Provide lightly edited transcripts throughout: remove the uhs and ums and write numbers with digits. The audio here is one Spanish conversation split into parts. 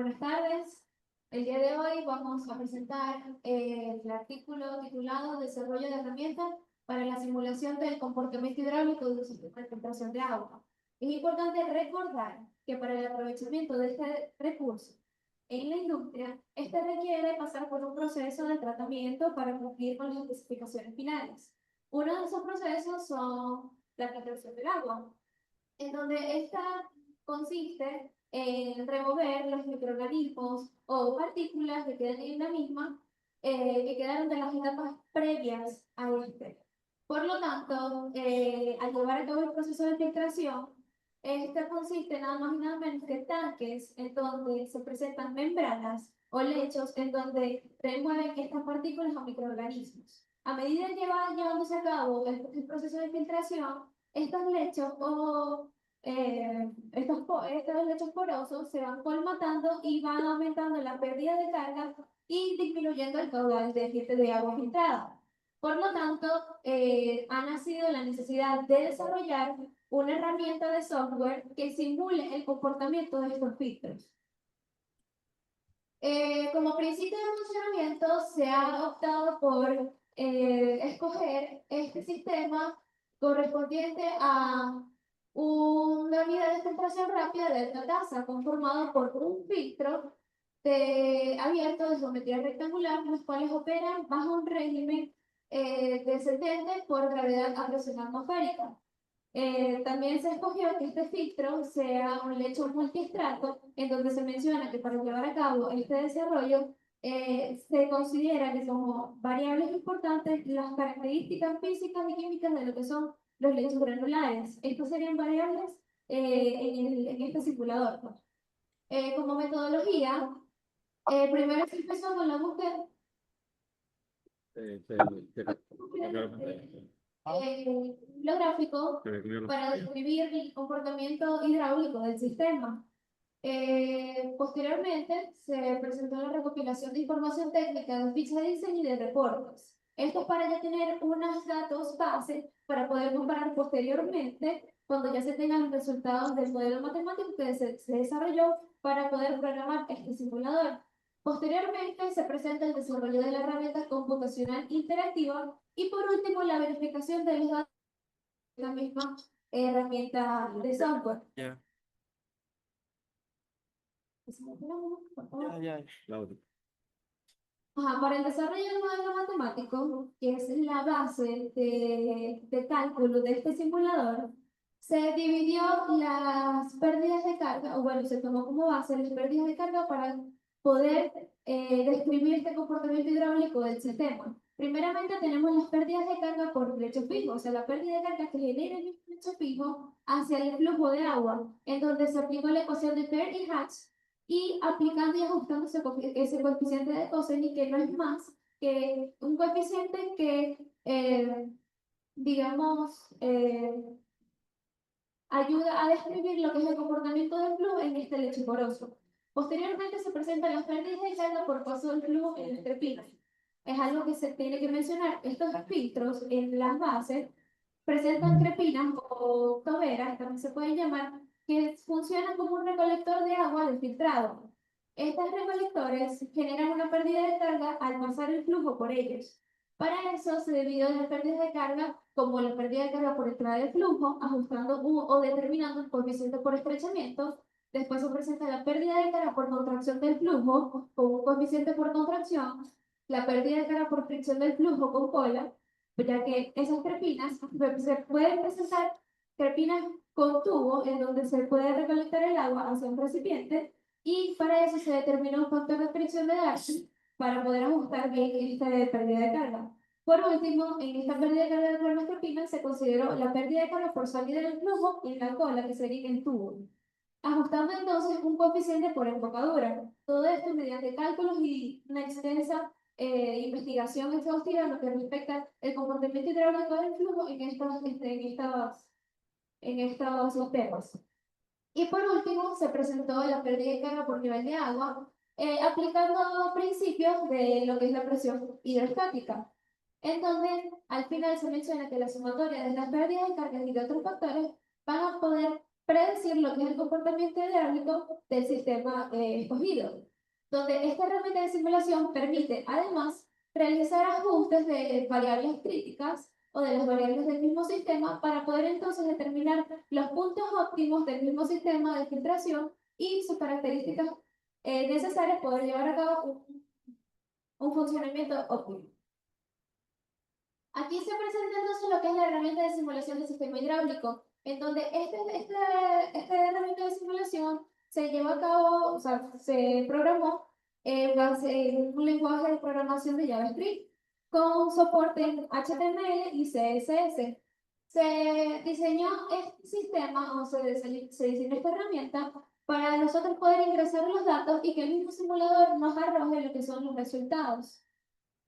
Buenas tardes. El día de hoy vamos a presentar el artículo titulado Desarrollo de herramientas para la simulación del comportamiento hidráulico de un sistema de filtración de agua. Es importante recordar que para el aprovechamiento de este recurso en la industria, este requiere pasar por un proceso de tratamiento para cumplir con las especificaciones finales. Uno de esos procesos son la filtración del agua, en donde esta consiste en remover los microorganismos o partículas que quedan en la misma, que quedaron de las etapas previas a este. Por lo tanto, al llevar a cabo el proceso de filtración, este consiste nada más y nada menos que tanques en donde se presentan membranas o lechos en donde remueven estas partículas o microorganismos. A medida que va llevándose a cabo el proceso de filtración, estos lechos o estos lechos porosos se van colmatando y van aumentando la pérdida de carga y disminuyendo el caudal de agua filtrada. Por lo tanto, ha nacido la necesidad de desarrollar una herramienta de software que simule el comportamiento de estos filtros. Como principio de funcionamiento, se ha optado por escoger este sistema correspondiente a una unidad de filtración rápida de alta tasa, conformado por un filtro abierto de geometría rectangular, los cuales operan bajo un régimen descendente por gravedad a presión atmosférica. También se escogió que este filtro sea un lecho multiestrato, en donde se menciona que para llevar a cabo este desarrollo se considera que como variables importantes las características físicas y químicas de lo que son los lechos granulares. Estos serían variables en este simulador, ¿no? Como metodología, primero se empezó con la búsqueda lo gráfico para describir el comportamiento hidráulico del sistema. Posteriormente, se presentó la recopilación de información técnica de fichas de diseño y de reportes. Esto es para ya tener unos datos base para poder comparar posteriormente cuando ya se tengan los resultados del modelo matemático que se desarrolló para poder programar este simulador. Posteriormente, se presenta el desarrollo de la herramienta computacional interactiva y por último, la verificación de los datos de la misma herramienta de software. Ya, Para el desarrollo del modelo matemático, que es la base de cálculo de este simulador, se dividió las pérdidas de carga, o bueno, se tomó como base las pérdidas de carga para poder describir este comportamiento hidráulico del sistema. Primeramente tenemos las pérdidas de carga por lecho fijo, o sea, la pérdida de carga que genera el lecho fijo hacia el flujo de agua, en donde se aplicó la ecuación de Fair y Hatch, y aplicando y ajustando ese coeficiente de Cosenyi, que no es más que un coeficiente que, digamos, ayuda a describir lo que es el comportamiento del flujo en este lecho poroso. Posteriormente se presentan las pérdidas de carga por paso del flujo en este filtro. Es algo que se tiene que mencionar. Estos filtros en las bases presentan crepinas o toberas, también se pueden llamar, que funcionan como un recolector de agua del filtrado. Estos recolectores generan una pérdida de carga al pasar el flujo por ellos. Para eso se divide las pérdidas de carga como la pérdida de carga por entrada de flujo, ajustando o determinando el coeficiente por estrechamiento. Después se presenta la pérdida de carga por contracción del flujo, con un coeficiente por contracción, la pérdida de carga por fricción del flujo con cola, ya que esas crepinas se pueden presentar crepinas con tubo, en donde se puede recolectar el agua hacia un recipiente, y para eso se determina un factor de fricción de Darcy para poder ajustar bien esta pérdida de carga. Por último, en esta pérdida de carga por las crepinas se consideró la pérdida de carga por salida del flujo en la cola, que sería en el tubo, ajustando entonces un coeficiente por embocadura. Todo esto mediante cálculos y una extensa investigación exhaustiva en lo que respecta el comportamiento hidráulico del flujo en estos sistemas. Y por último, se presentó la pérdida de carga por nivel de agua, aplicando principios de lo que es la presión hidrostática, en donde al final se menciona que la sumatoria de las pérdidas de carga y de otros factores van a poder predecir lo que es el comportamiento hidráulico del sistema escogido, donde esta herramienta de simulación permite además realizar ajustes de variables críticas o de las variables del mismo sistema para poder entonces determinar los puntos óptimos del mismo sistema de filtración y sus características necesarias para poder llevar a cabo un funcionamiento óptimo. Aquí se presenta entonces lo que es la herramienta de simulación del sistema hidráulico, en donde esta herramienta de simulación se llevó a cabo, o sea, se programó en un lenguaje de programación de JavaScript con soporte en HTML y CSS. Se diseñó este sistema, o se diseñó esta herramienta para nosotros poder ingresar los datos y que el mismo simulador nos arroje lo que son los resultados,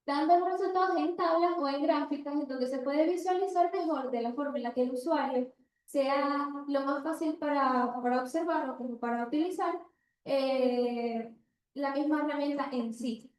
dando los resultados en tablas o en gráficas, en donde se puede visualizar mejor de la forma en la que el usuario sea lo más fácil para observar o como para utilizar la misma herramienta en sí.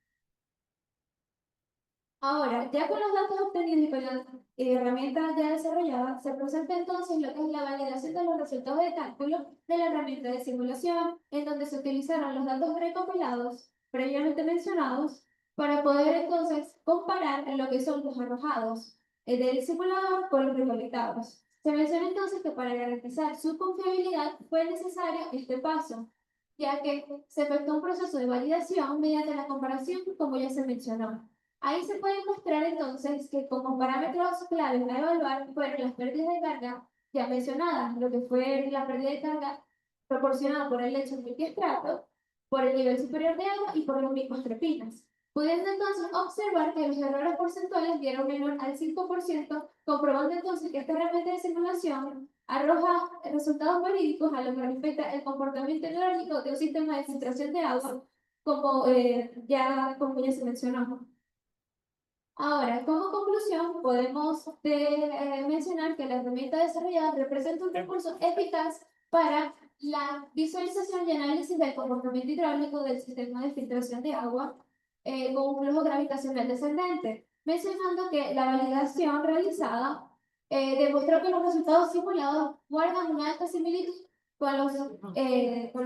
Ahora, ya con los datos obtenidos y con la herramienta ya desarrollada, se presenta entonces lo que es la validación de los resultados de cálculo de la herramienta de simulación, en donde se utilizaron los datos recopilados previamente mencionados para poder entonces comparar lo que son los arrojados del simulador con los recolectados. Se menciona entonces que para garantizar su confiabilidad fue necesario este paso, ya que se efectuó un proceso de validación mediante la comparación, como ya se mencionó. Ahí se puede mostrar entonces que como parámetros claves a evaluar fueron las pérdidas de carga ya mencionadas, lo que fue la pérdida de carga proporcionada por el lecho multiestrato, por el nivel superior de agua y por los mismos trepinas, pudiendo entonces observar que los errores porcentuales dieron menor al 5%, comprobando entonces que esta herramienta de simulación arroja resultados verídicos a lo que respecta al comportamiento hidráulico de un sistema de filtración de agua, como ya se mencionó. Ahora, como conclusión, podemos mencionar que la herramienta desarrollada representa un recurso eficaz para la visualización y análisis del comportamiento hidráulico del sistema de filtración de agua con un flujo gravitacional descendente, mencionando que la validación realizada demostró que los resultados simulados guardan una alta similitud con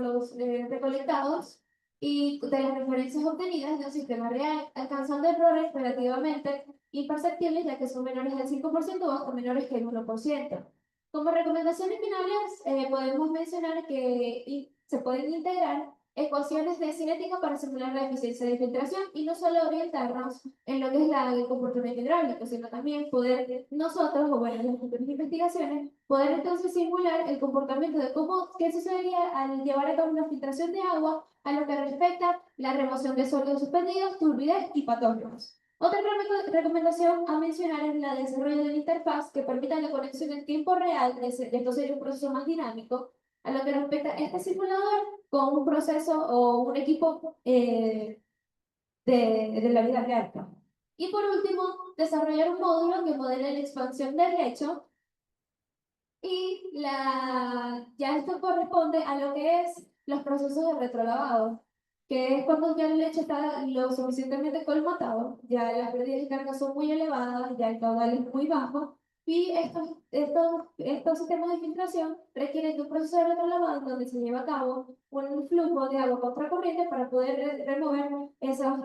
los recolectados y de las referencias obtenidas de un sistema real, alcanzando errores relativamente imperceptibles, ya que son menores del 5% o hasta menores que el 1%. Como recomendaciones finales, podemos mencionar que se pueden integrar ecuaciones de cinética para simular la eficiencia de filtración y no solo orientarnos en lo que es el comportamiento hidráulico, sino también poder nosotros, o bueno, en las futuras investigaciones, poder entonces simular el comportamiento de qué sucedería al llevar a cabo una filtración de agua a lo que respecta la remoción de sólidos suspendidos, turbidez y patógenos. Otra recomendación a mencionar es la de desarrollo de una interfaz que permita la conexión en tiempo real, esto sería un proceso más dinámico, a lo que respecta a este simulador con un proceso o un equipo de la vida real. Y por último, desarrollar un módulo que modele la expansión del lecho y ya esto corresponde a lo que es los procesos de retrolavado, que es cuando ya el leche está lo suficientemente colmatado, ya las pérdidas de carga son muy elevadas, ya el caudal es muy bajo, y estos sistemas de filtración requieren de un proceso de retrolavado donde se lleva a cabo un flujo de agua contracorriente para poder remover esas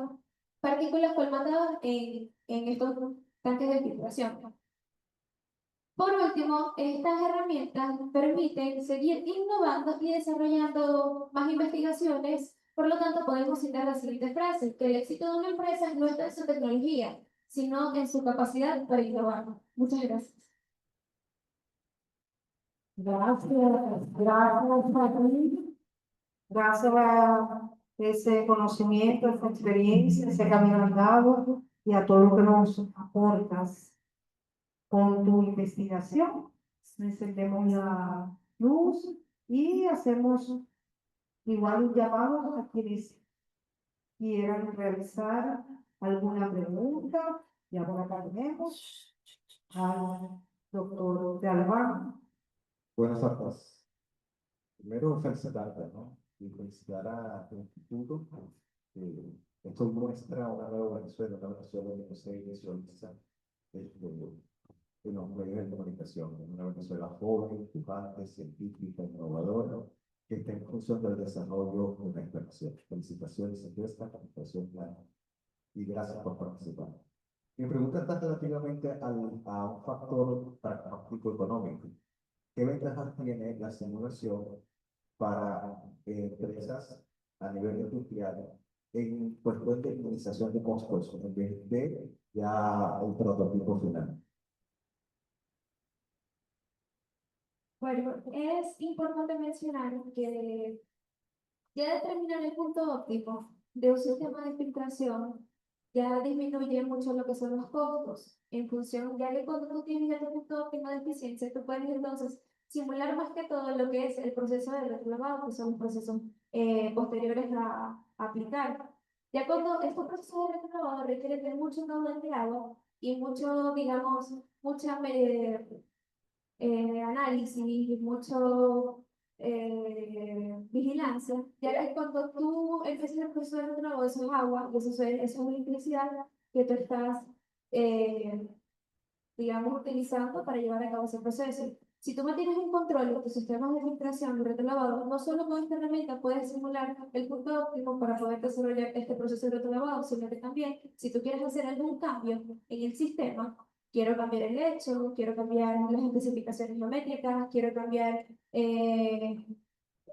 partículas colmatadas en estos tanques de filtración. Por último, estas herramientas permiten seguir innovando y desarrollando más investigaciones. Por lo tanto, podemos citar la siguiente frase, que el éxito de una empresa no está en su tecnología, sino en su capacidad para innovar. Muchas gracias. Gracias a ti. Gracias a ese conocimiento, esa experiencia, ese camino andado y a todo lo que nos aportas con tu investigación. Encendemos la luz y hacemos igual un llamado a quienes quieran realizar alguna pregunta. Y ahora acá tenemos al doctor de Alba. Buenas tardes. Primero, felicitarte, ¿no? Y felicitar a tu instituto. Esto muestra una nueva Venezuela, una Venezuela que se visualiza. en los medios de comunicación, en una Venezuela joven, pujante, científica, innovadora, que está en función del desarrollo de la exploración. Felicitaciones a esta capacitación y gracias por participar. Mi pregunta está relativamente a un factor práctico económico. ¿Qué ventajas tiene la simulación para empresas a nivel industrial en cuestión de optimización de costos en vez de ya un prototipo final? Bueno, es importante mencionar que ya determinar el punto óptimo de un sistema de filtración ya disminuye mucho lo que son los costos. En función, ya que cuando tú tienes ya tu punto óptimo de eficiencia, tú puedes entonces simular más que todo lo que es el proceso de retrolavado, que son los procesos posteriores a aplicar. Ya cuando estos procesos de retrolavado requieren de mucho caudal de agua y mucho, digamos, mucha análisis, mucho vigilancia, ya que cuando tú empiezas el proceso de retrolavado, eso es agua, eso es electricidad que tú estás, digamos, utilizando para llevar a cabo ese proceso. Si tú mantienes un control de tus sistemas de filtración y retrolavado, no solo con esta herramienta puedes simular el punto óptimo para poder desarrollar este proceso de retrolavado, sino que también, si tú quieres hacer algún cambio en el sistema, quiero cambiar el lecho, quiero cambiar las especificaciones geométricas, quiero cambiar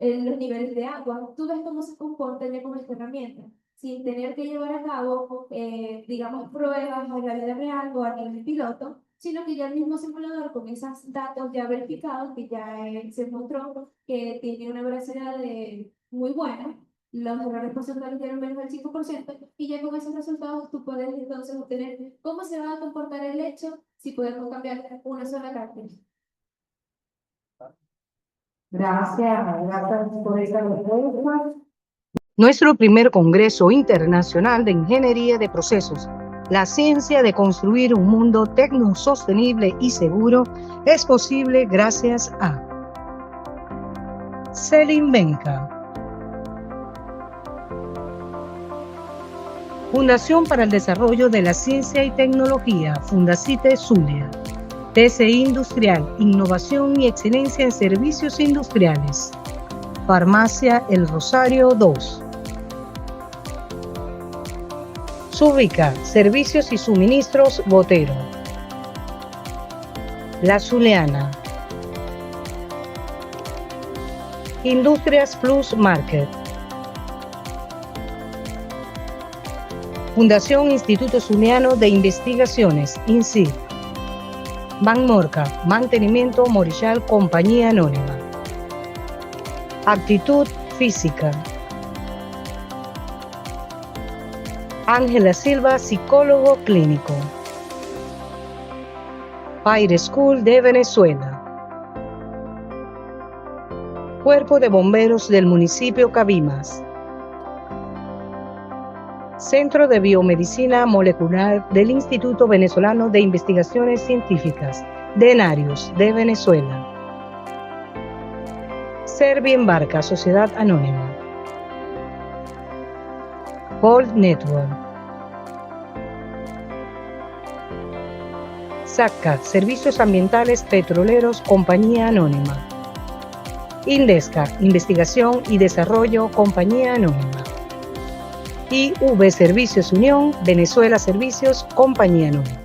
los niveles de agua, tú ves cómo se comporta ya con esta herramienta, sin tener que llevar a cabo, digamos, pruebas a la vida real o a nivel piloto, sino que ya el mismo simulador con esos datos ya verificados, que ya se mostró que tiene una veracidad muy buena, los errores porcentuales dieron menos del 5%, y ya con esos resultados tú puedes entonces obtener cómo se va a comportar el lecho si podemos cambiar una sola característica. Gracias por esa respuesta. Nuestro primer Congreso Internacional de Ingeniería de Procesos, la ciencia de construir un mundo tecnosostenible y seguro, es posible gracias a Selinvenca, Fundación para el Desarrollo de la Ciencia y Tecnología, Fundacite Zulia, TCI Industrial, Innovación y Excelencia en Servicios Industriales, Farmacia El Rosario 2. Súbica, Servicios y Suministros Botero. La Zuliana. Industrias Plus Market. Fundación Instituto Zuliano de Investigaciones, INSI. Banmorca, Mantenimiento Morichal Compañía Anónima. Actitud Física. Ángela Silva, psicólogo clínico. Fire School de Venezuela. Cuerpo de Bomberos del municipio Cabimas. Centro de Biomedicina Molecular del Instituto Venezolano de Investigaciones Científicas, DENARIUS de Venezuela. Serviembarca, Sociedad Anónima. Gold Network. SACCA, Servicios Ambientales Petroleros Compañía Anónima. Indesca, Investigación y Desarrollo Compañía Anónima. IV Servicios Unión, Venezuela Servicios Compañía Anónima.